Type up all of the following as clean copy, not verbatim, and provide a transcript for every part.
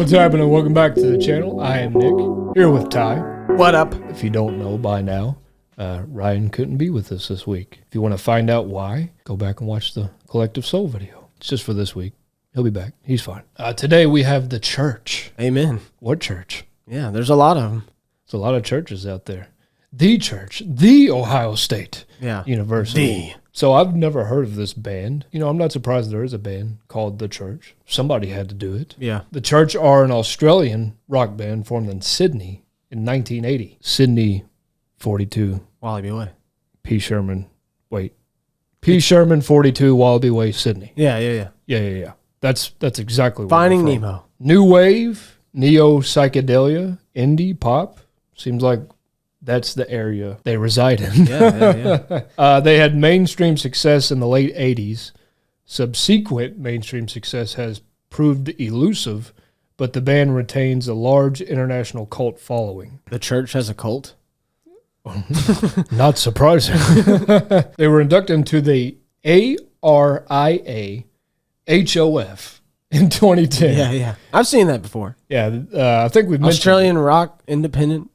What's happening? Welcome back to the channel. I am Nick, here with Ty. What up? If you don't know by now, Ryan couldn't be with us this week. If you want to find out why, go back and watch the Collective Soul video. It's just for this week. He'll be back. He's fine. Today we have the church. Amen. What church? Yeah, there's a lot of them. There's a lot of churches out there. The church, the Ohio State University. So I've never heard of this band. You know, I'm not surprised there is a band called The Church. Somebody had to do it. Yeah. The Church are an Australian rock band formed in Sydney in 1980. Sydney, 42. Wallaby Way. P. Sherman, 42, Wallaby Way, Sydney. Yeah. Yeah. That's exactly what Finding Nemo. New wave, neo psychedelia, indie pop. Seems like that's the area they reside in. Yeah. They had mainstream success in the late 80s. Subsequent mainstream success has proved elusive, but the band retains a large international cult following. The church has a cult? Not surprising. They were inducted into the ARIA HOF in 2010. Yeah. I've seen that before. Yeah, I think we've mentioned Australian rock independent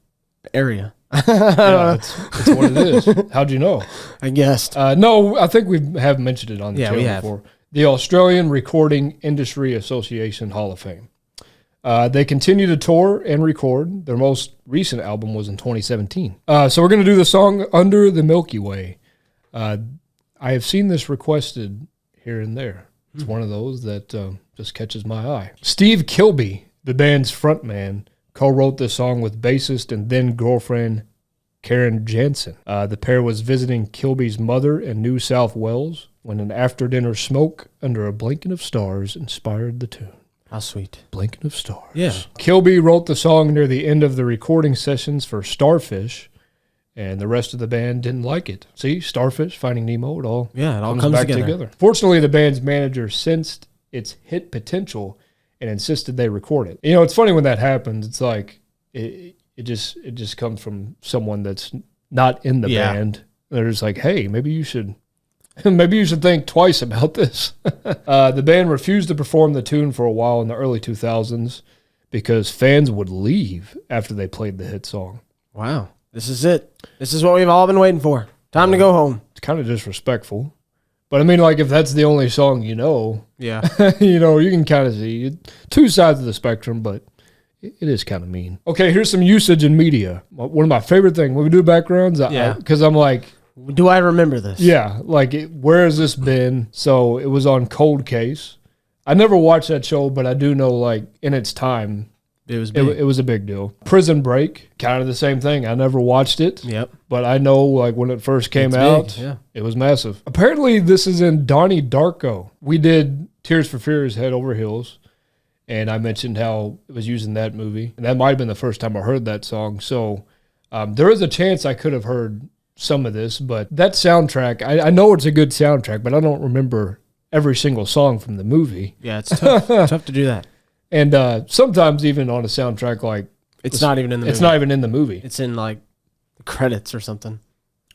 area. Yeah, that's what it is. How'd you know? I guessed. No, I think we have mentioned it on the channel before. The Australian Recording Industry Association Hall of Fame. They continue to tour and record. Their most recent album was in 2017. So we're going to do the song Under the Milky Way. I have seen this requested here and there. It's one of those that just catches my eye. Steve Kilby, the band's frontman, co-wrote this song with bassist and then-girlfriend Karen Jansen. The pair was visiting Kilby's mother in New South Wales when an after-dinner smoke under a blinking of stars inspired the tune. How sweet. Blinking of stars. Yeah. Kilby wrote the song near the end of the recording sessions for Starfish, and the rest of the band didn't like it. See, Starfish, Finding Nemo, it all comes back together. Fortunately, the band's manager sensed its hit potential and insisted they record it. You know, it's funny when that happens. It's like it just comes from someone that's not in the band. They're just like, hey, maybe you should think twice about this. The band refused to perform the tune for a while in the early 2000s because fans would leave after they played the hit song. Wow. This is it. This is what we've all been waiting for. Time to go home. It's kind of disrespectful. But I mean, like, if that's the only song you know, yeah, you know, you can kind of see two sides of the spectrum, but it is kind of mean. Okay, here's some usage in media. One of my favorite things, when we do backgrounds, because I'm like, do I remember this? Yeah, like, where has this been? So it was on Cold Case. I never watched that show, but I do know, like, in its time, it was big. It was a big deal. Prison Break, kind of the same thing. I never watched it. Yep. But I know, like, when it first came out, it was massive. Apparently, this is in Donnie Darko. We did Tears for Fears, Head Over Heels, and I mentioned how it was used in that movie. And that might have been the first time I heard that song. So there is a chance I could have heard some of this, but that soundtrack, I know it's a good soundtrack, but I don't remember every single song from the movie. Yeah, it's tough. Tough to do that. And sometimes even on a soundtrack, like, it's not even in the movie. It's not even in the movie. It's in, like, the credits or something.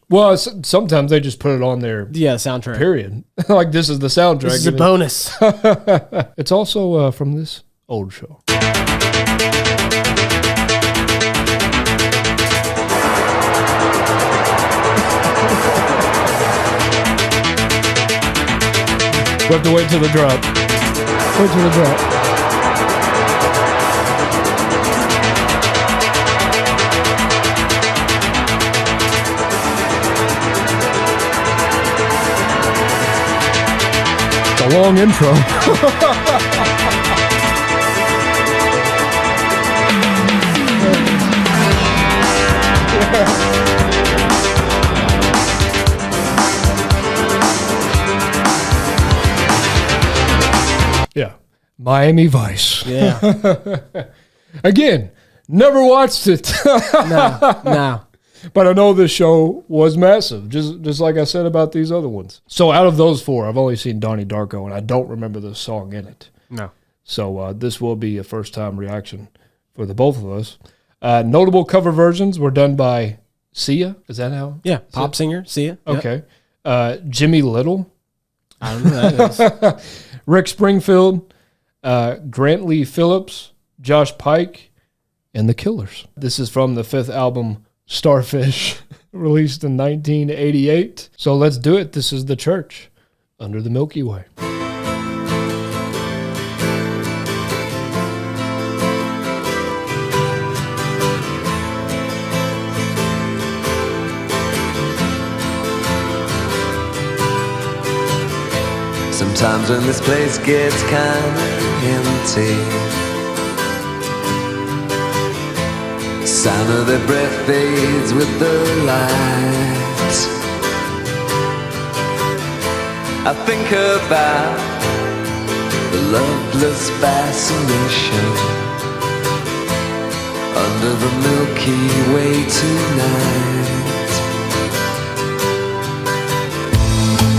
Well, sometimes they just put it on there. Yeah, soundtrack. Period. Like, this is the soundtrack. This is a bonus. It's also from this old show. We have to wait till the drop. Wait till the drop. It's a long intro. Yeah. Miami Vice. Yeah. Again, never watched it. No. But I know this show was massive, just like I said about these other ones. So out of those four, I've only seen Donnie Darko, and I don't remember the song in it. No. So this will be a first-time reaction for the both of us. Notable cover versions were done by Sia. Is that how? Yeah, pop singer, Sia. Okay. Jimmy Little. I don't know who that is. Rick Springfield, Grant Lee Phillips, Josh Pike, and the Killers. This is from the 5th album, Starfish, released in 1988. So let's do it. This is The Church, Under the Milky Way. Sometimes when this place gets kinda empty, sound of their breath fades with the light. I think about the loveless fascination under the Milky Way tonight.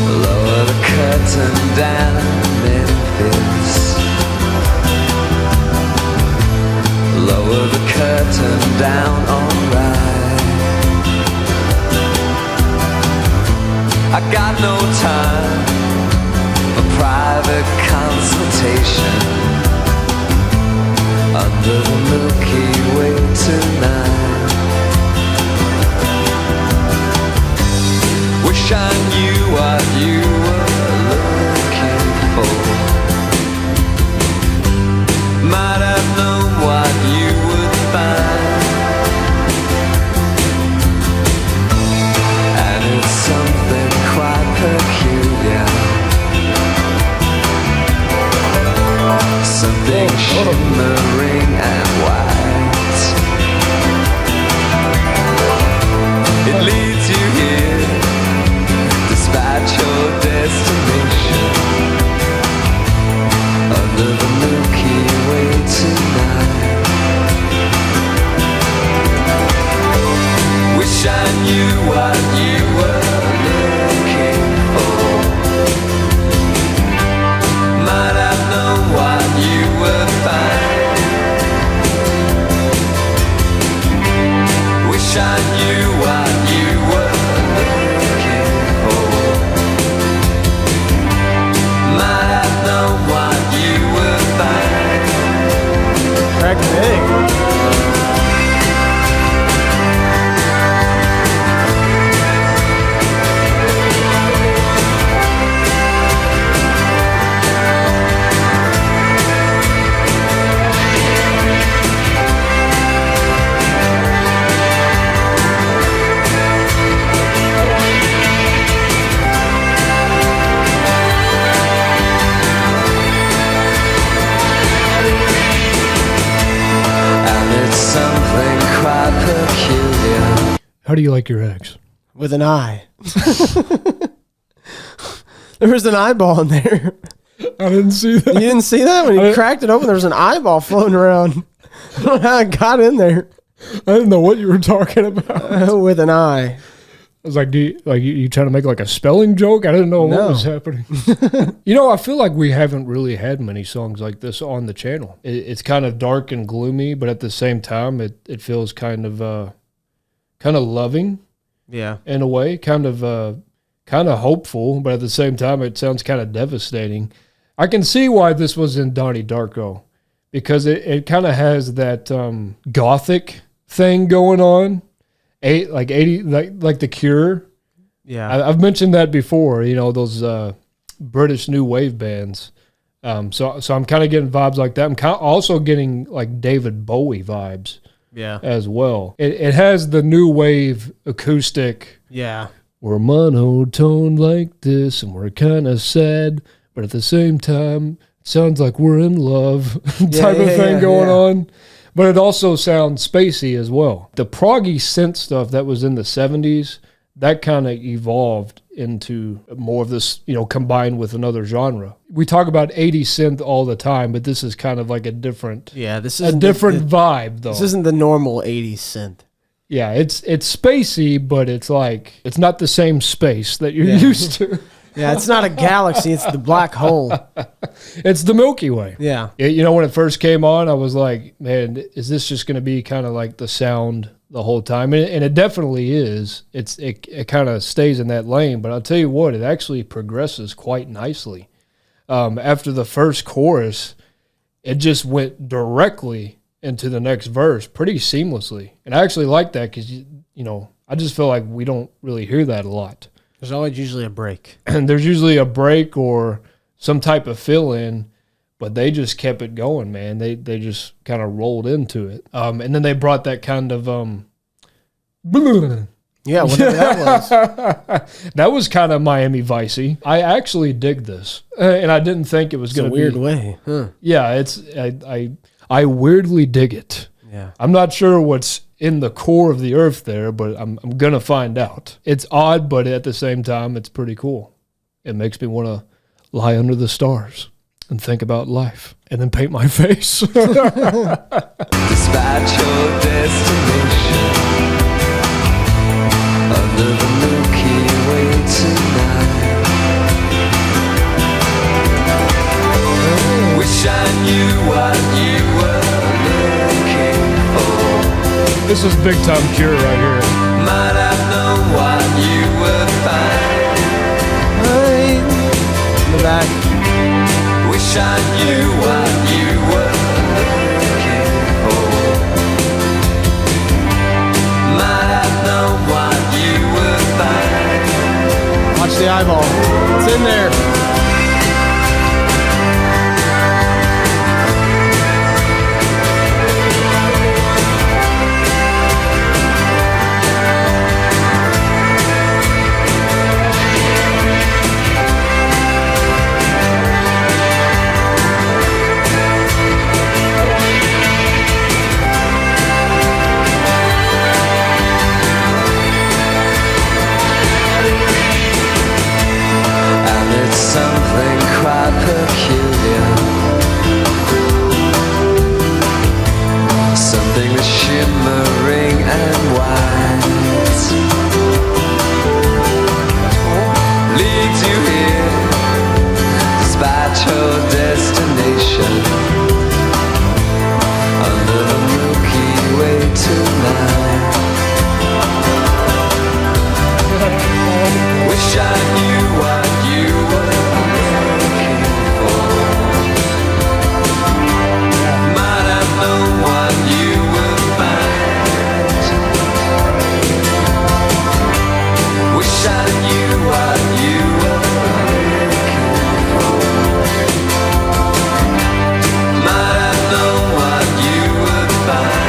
Lower the curtain down Memphis, lower the curtain down, alright. I got no time for private consultation under the Milky Way tonight. Wish I knew what you were looking for. Might have known what you would find. And it's something quite peculiar, something shimmering and white. It leads you here despite your destination under the Milky Way tonight. Wish I knew what you were looking for. Might have known what you would find. Wish I knew what you were looking for. Might have known what you would find. Crack big. How do you like your eggs? With an eye. There was an eyeball in there. I didn't see that. You didn't see that? When he cracked it open, there was an eyeball floating around. I don't know how it got in there. I didn't know what you were talking about. With an eye. I was like, you trying to make like a spelling joke? I didn't know what was happening. I feel like we haven't really had many songs like this on the channel. It's kind of dark and gloomy, but at the same time, it feels kind of loving. Yeah. In a way, kind of hopeful, but at the same time, it sounds kind of devastating. I can see why this was in Donnie Darko, because it kind of has that gothic thing going on. Like The Cure. Yeah. I've mentioned that before, those British new wave bands. So I'm kind of getting vibes like that. I'm also getting like David Bowie vibes. Yeah. As well. It has the new wave acoustic. Yeah. We're monotone like this and we're kind of sad, but at the same time, it sounds like we're in love type of thing going on. But it also sounds spacey as well. The proggy synth stuff that was in the 70s, that kind of evolved into more of this, combined with another genre. We talk about 80s synth all the time, but this is kind of like a different this is a different vibe, though. This isn't the normal 80s synth. Yeah, it's spacey, but it's not the same space that you're used to. Yeah, it's not a galaxy, it's the black hole. It's the Milky Way. Yeah. When it first came on, I was like, man, is this just going to be kind of like the sound the whole time? And it definitely is. It kind of stays in that lane, but I'll tell you what, it actually progresses quite nicely. After the first chorus, it just went directly into the next verse pretty seamlessly. And I actually like that because, you know, I just feel like we don't really hear that a lot. There's always usually a break. And there's usually a break or some type of fill-in, but they just kept it going, man. They just kind of rolled into it. And then they brought that kind of... Yeah, whatever that was. That was kind of Miami Vicey. I actually dig this, and I didn't think it was going to be... weird way. Huh. Yeah, I weirdly dig it. Yeah. I'm not sure what's in the core of the earth there, but I'm going to find out. It's odd, but at the same time, it's pretty cool. It makes me want to lie under the stars and think about life and then paint my face. Dispatch your destination under the Milky Way tonight. Wish I knew what you were looking for. This is big time Cure right here. Might have known what you would find. In the back. Wish I knew what you were looking for. Might have known what you would find. Watch the eyeball. It's in there. Something quite peculiar, something that's shimmering and white, leads you here, despite your destination, under the Milky Way tonight. Wish I knew what you were looking for. Might have known what you would find. Wish I knew what you were looking for. Might have known what you would find.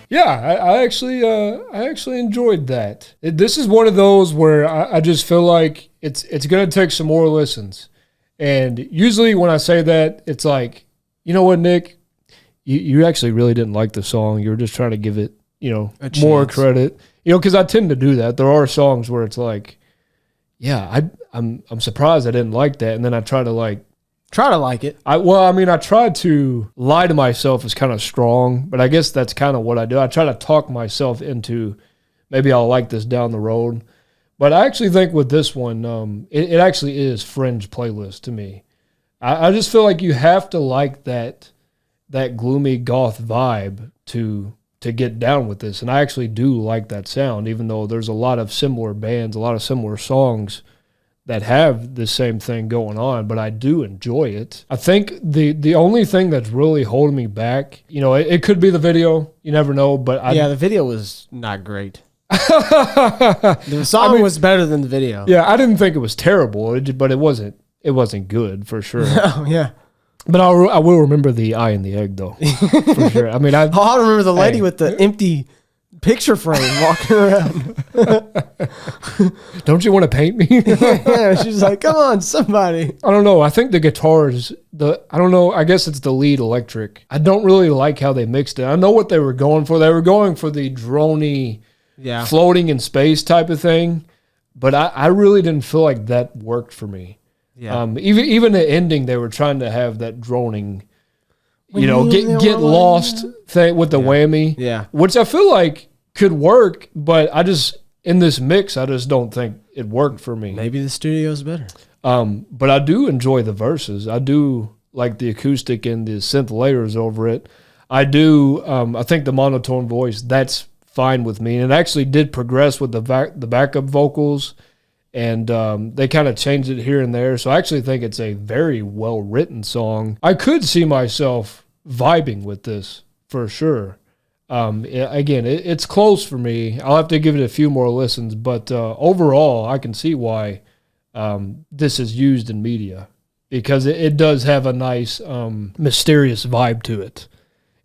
Yeah, I actually enjoyed that. This is one of those where I just feel like it's going to take some more listens. And usually when I say that, it's like, you know what, Nick, you actually really didn't like the song. You were just trying to give it, more credit. Because I tend to do that. There are songs where it's like, yeah, I'm surprised I didn't like that, and then I try to like it. I tried to lie to myself is kind of strong, but I guess that's kind of what I do. I try to talk myself into maybe I'll like this down the road. But I actually think with this one, it actually is fringe playlist to me. I just feel like you have to like that gloomy goth vibe to get down with this. And I actually do like that sound, even though there's a lot of similar bands, a lot of similar songs that have the same thing going on, but I do enjoy it. I think the only thing that's really holding me back, it could be the video. You never know, but the video was not great. The song was better than the video. Yeah, I didn't think it was terrible, but it wasn't good for sure. Oh, yeah. But I will remember the eye and the egg though, for sure. I mean, I remember the lady with the empty picture frame walking around. Don't you want to paint me? Yeah, she's like, come on, somebody. I don't know. I think the guitar is I don't know. I guess it's the lead electric. I don't really like how they mixed it. I know what they were going for. They were going for the droney, floating in space type of thing. But I really didn't feel like that worked for me. Yeah. Even the ending, they were trying to have that droning, get lost thing with the whammy. Yeah. Which I feel like could work, but in this mix, I just don't think it worked for me. Maybe the studio's better. But I do enjoy the verses. I do like the acoustic and the synth layers over it. I do. I think the monotone voice, that's fine with me. And it actually did progress with the backup vocals, and they kind of changed it here and there. So I actually think it's a very well-written song. I could see myself vibing with this for sure. Again, it's close for me. I'll have to give it a few more listens, but overall, I can see why this is used in media, because it does have a nice mysterious vibe to it.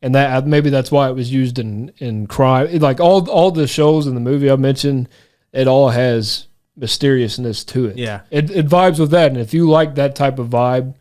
And that maybe that's why it was used in crime. Like all the shows in the movie I mentioned, it all has mysteriousness to it. Yeah. It vibes with that. And if you like that type of vibe,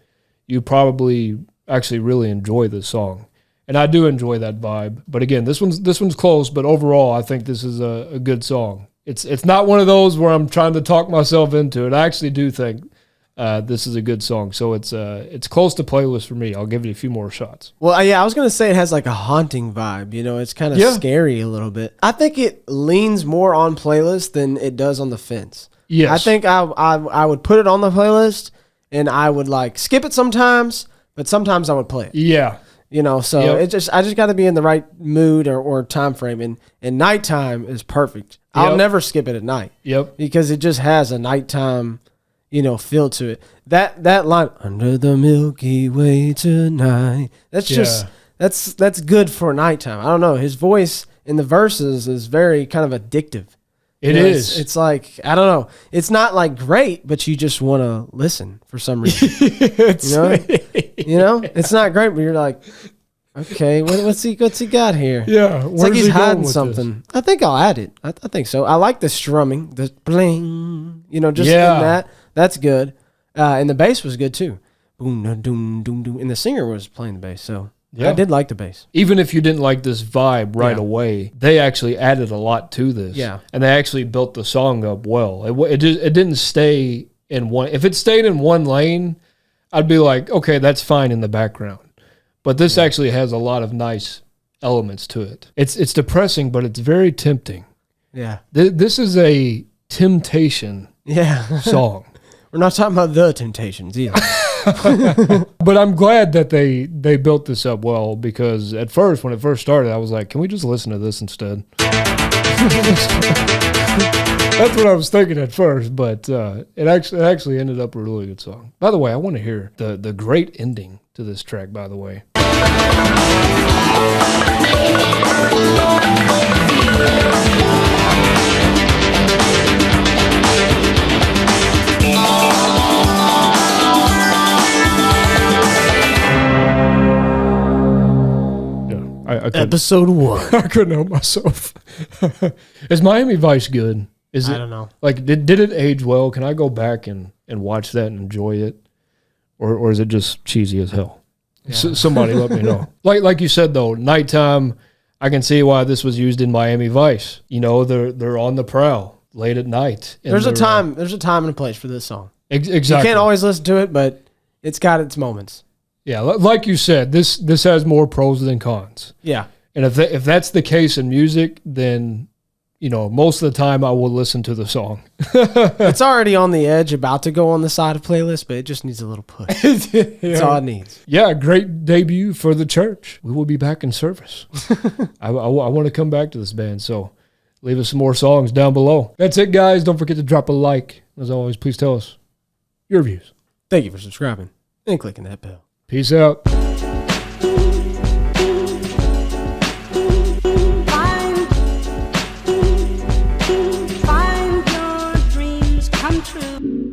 you probably actually really enjoy this song. And I do enjoy that vibe. But again, this one's close, but overall I think this is a good song. It's not one of those where I'm trying to talk myself into it. I actually do think this is a good song. So it's close to playlist for me. I'll give it a few more shots. Well, yeah, I was going to say it has like a haunting vibe. It's kind of scary a little bit. I think it leans more on playlist than it does on the fence. Yes. I think I would put it on the playlist, and I would like skip it sometimes, but sometimes I would play it. Yeah. So I just got to be in the right mood or time frame, and nighttime is perfect. I'll never skip it at night. Yep. Because it just has a nighttime, feel to it. That line, under the Milky Way tonight, that's just that's good for nighttime. I don't know. His voice in the verses is very kind of addictive. It is. It's like, I don't know. It's not like great, but you just want to listen for some reason. It's not great, but you're like, okay, what's he got here? Yeah, it's like he's hiding something. I think I'll add it. I think so. I like the strumming, the bling. In that. That's good. And the bass was good too. Boom, doom, doom, doom. And the singer was playing the bass, so. Yeah. I did like the bass. Even if you didn't like this vibe right away, they actually added a lot to this. Yeah. And they actually built the song up well. It didn't stay in one. If it stayed in one lane, I'd be like, okay, that's fine in the background. But this actually has a lot of nice elements to it. It's depressing, but it's very tempting. Yeah. This is a temptation song. We're not talking about the Temptations either. But I'm glad that they built this up well, because at first, when it first started, I was like, can we just listen to this instead? That's what I was thinking at first, but it actually ended up a really good song. By the way, I want to hear the great ending to this track, by the way. Episode 1. I couldn't help myself. Is Miami Vice good? I don't know. Like, did it age well? Can I go back and watch that and enjoy it? Or is it just cheesy as hell? Yeah. Somebody let me know. Like you said, though, nighttime, I can see why this was used in Miami Vice. They're on the prowl late at night. There's a time and a place for this song. Exactly. You can't always listen to it, but it's got its moments. Yeah, like you said, this has more pros than cons. Yeah. And if that's the case in music, then, most of the time I will listen to the song. It's already on the edge, about to go on the side of playlist, but it just needs a little push. That's all it needs. Yeah, great debut for the church. We will be back in service. I want to come back to this band, so leave us some more songs down below. That's it, guys. Don't forget to drop a like. As always, please tell us your views. Thank you for subscribing and clicking that bell. Peace out. true.